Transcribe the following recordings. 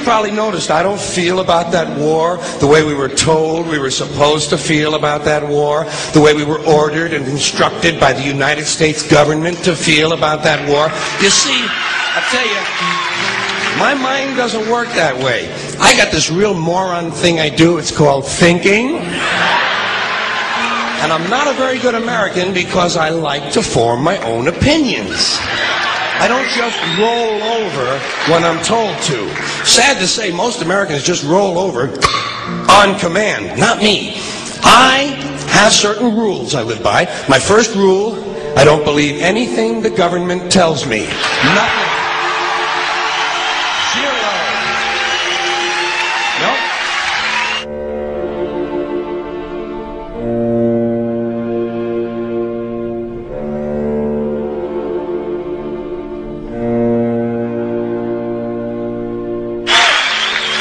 probably noticed I don't feel about that war the way we were told we were supposed to feel about that war, the way we were ordered and instructed by the United States government to feel about that war. You see, I tell you, my mind doesn't work that way. I got this real moron thing I do. It's called thinking. And I'm not a very good American because I like to form my own opinions. I don't just roll over when I'm told to. Sad to say, most Americans just roll over on command. Not me. I have certain rules I live by. My first rule, I don't believe anything the government tells me. Nothing. Zero. Nope.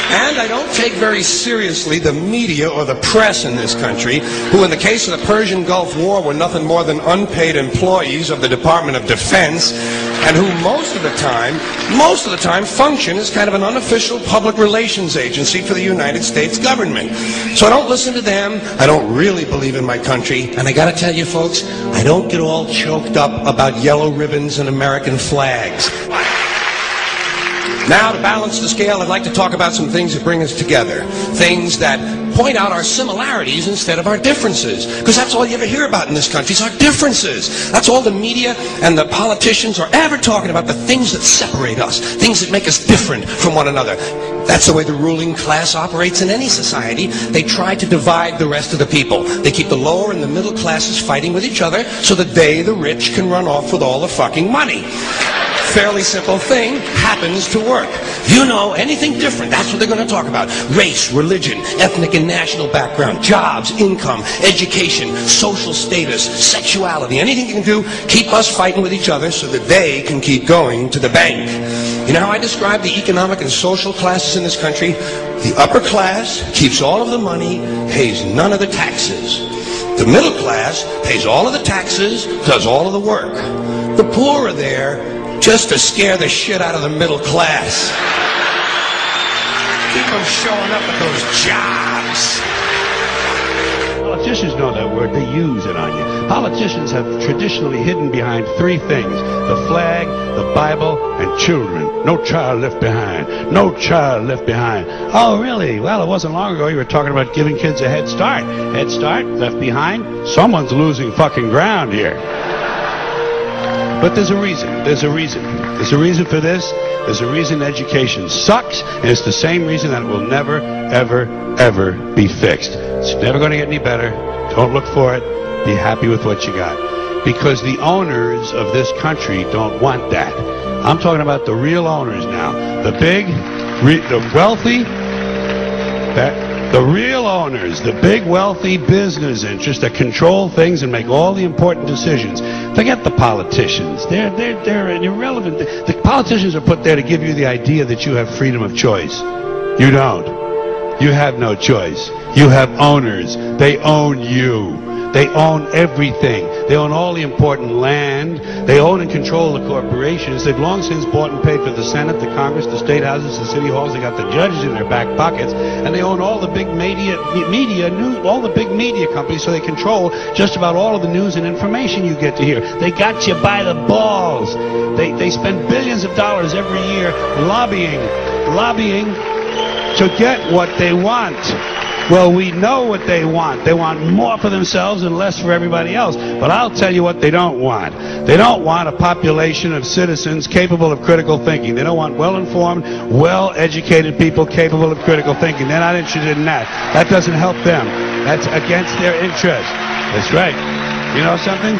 And I don't take very seriously the media or the press in this country, who in the case of the Persian Gulf War were nothing more than unpaid employees of the Department of Defense, and who most of the time function as kind of an unofficial public relations agency for the United States government. So I don't listen to them. I don't really believe in my country. And I gotta tell you folks, I don't get all choked up about yellow ribbons and American flags. Now, to balance the scale, I'd like to talk about some things that bring us together. Things that point out our similarities instead of our differences. Because that's all you ever hear about in this country is our differences. That's all the media and the politicians are ever talking about, the things that separate us, things that make us different from one another. That's the way the ruling class operates in any society. They try to divide the rest of the people. They keep the lower and the middle classes fighting with each other so that they, the rich, can run off with all the fucking money. Fairly simple thing, happens to work. You know, anything different, that's what they're going to talk about. Race, religion, ethnic and national background, jobs, income, education, social status, sexuality, anything you can do, keep us fighting with each other so that they can keep going to the bank. You know how I describe the economic and social classes in this country? The upper class keeps all of the money, pays none of the taxes. The middle class pays all of the taxes, does all of the work. The poor are there just to scare the shit out of the middle class. Keep them showing up at those jobs. Politicians know that word. They use it on you. Politicians have traditionally hidden behind three things: the flag, the Bible, and children. No child left behind. No child left behind. Oh, really? Well, it wasn't long ago you were talking about giving kids a head start. Head start? Left behind? Someone's losing fucking ground here. But there's a reason. There's a reason. There's a reason for this. There's a reason education sucks, and it's the same reason that it will never, ever, ever be fixed. It's never going to get any better. Don't look for it. Be happy with what you got. Because the owners of this country don't want that. I'm talking about the real owners now. The big, the wealthy, the real owners, the big wealthy business interests that control things and make all the important decisions. Forget the politicians. They're irrelevant. The politicians are put there to give you the idea that you have freedom of choice. You don't. You have no choice. You have owners. They own you. They own everything. They own all the important land. They own and control the corporations. They've long since bought and paid for the Senate, the Congress, the state houses, the city halls. They got the judges in their back pockets, and they own all the big all the big media companies. So they control just about all of the news and information you get to hear. They got you by the balls. They spend billions of dollars every year lobbying to get what they want. Well, we know what they want. They want more for themselves and less for everybody else. But I'll tell you what they don't want. They don't want a population of citizens capable of critical thinking. They don't want well-informed, well-educated people capable of critical thinking. They're not interested in that. That doesn't help them. That's against their interest. That's right. You know something?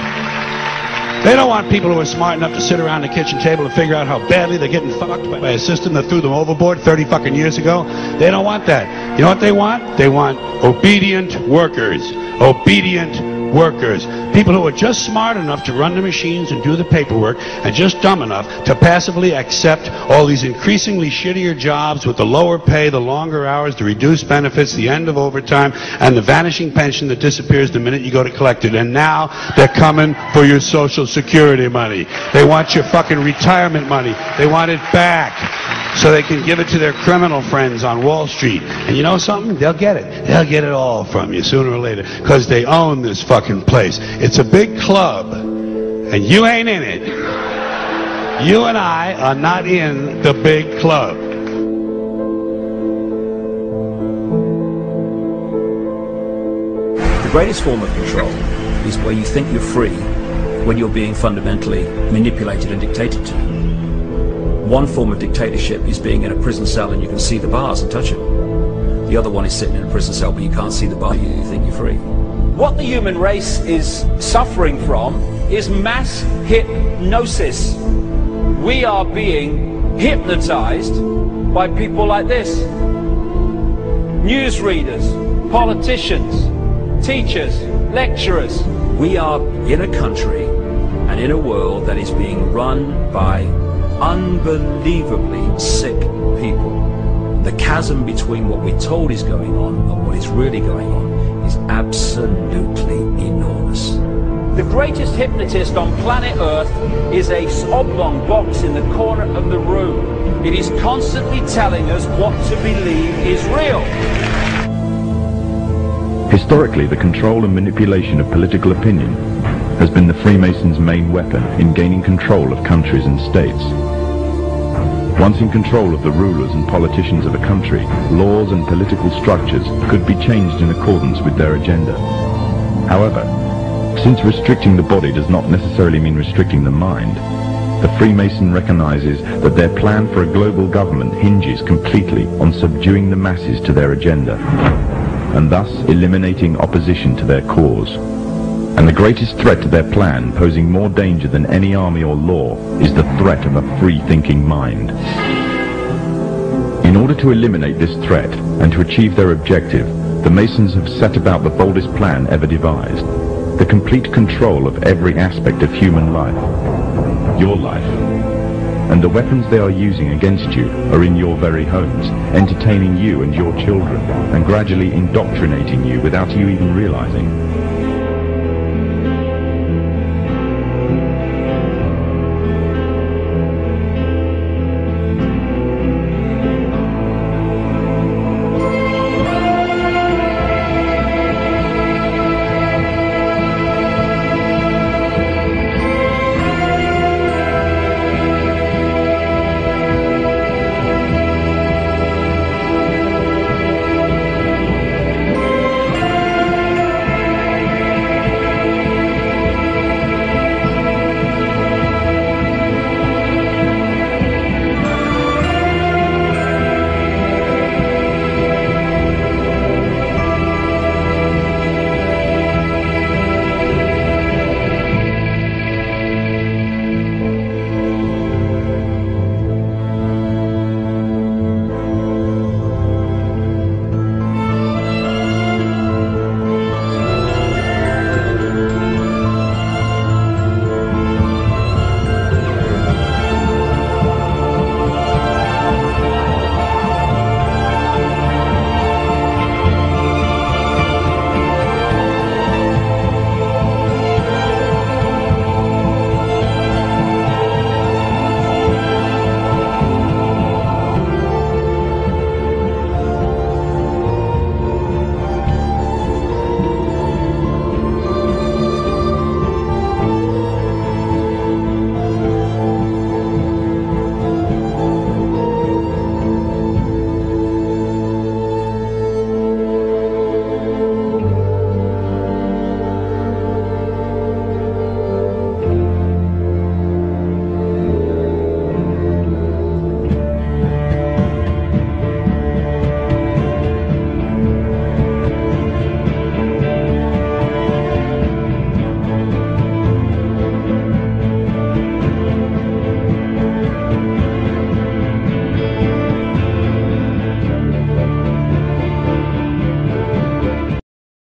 They don't want people who are smart enough to sit around the kitchen table and figure out how badly they're getting fucked by a system that threw them overboard 30 fucking years ago. They don't want that. You know what they want? They want obedient workers. Obedient workers. People who are just smart enough to run the machines and do the paperwork, and just dumb enough to passively accept all these increasingly shittier jobs with the lower pay, the longer hours, the reduced benefits, the end of overtime, and the vanishing pension that disappears the minute you go to collect it. And now they're coming for your Social Security money. They want your fucking retirement money. They want it back. so they can give it to their criminal friends on Wall Street. And you know something? They'll get it. They'll get it all from you sooner or later, because they own this fucking place. It's a big club, and you ain't in it. You and I are not in the big club. The greatest form of control is where you think you're free when you're being fundamentally manipulated and dictated to. One form of dictatorship is being in a prison cell and you can see the bars and touch them. The other one is sitting in a prison cell but you can't see the bar, you think you're free. What the human race is suffering from is mass hypnosis. We are being hypnotized by people like this. Newsreaders, politicians, teachers, lecturers. We are in a country and in a world that is being run by unbelievably sick people. The chasm between what we're told is going on and what is really going on is absolutely enormous. The greatest hypnotist on planet Earth is a oblong box in the corner of the room. It is constantly telling us what to believe is real. Historically, the control and manipulation of political opinion has been the Freemasons' main weapon in gaining control of countries and states. Once in control of the rulers and politicians of a country, laws and political structures could be changed in accordance with their agenda. However, since restricting the body does not necessarily mean restricting the mind, the Freemason recognizes that their plan for a global government hinges completely on subduing the masses to their agenda, and thus eliminating opposition to their cause. And the greatest threat to their plan, posing more danger than any army or law, is the threat of a free-thinking mind. In order to eliminate this threat and to achieve their objective, the Masons have set about the boldest plan ever devised: the complete control of every aspect of human life, your life. And the weapons they are using against you are in your very homes, entertaining you and your children, and gradually indoctrinating you without you even realizing.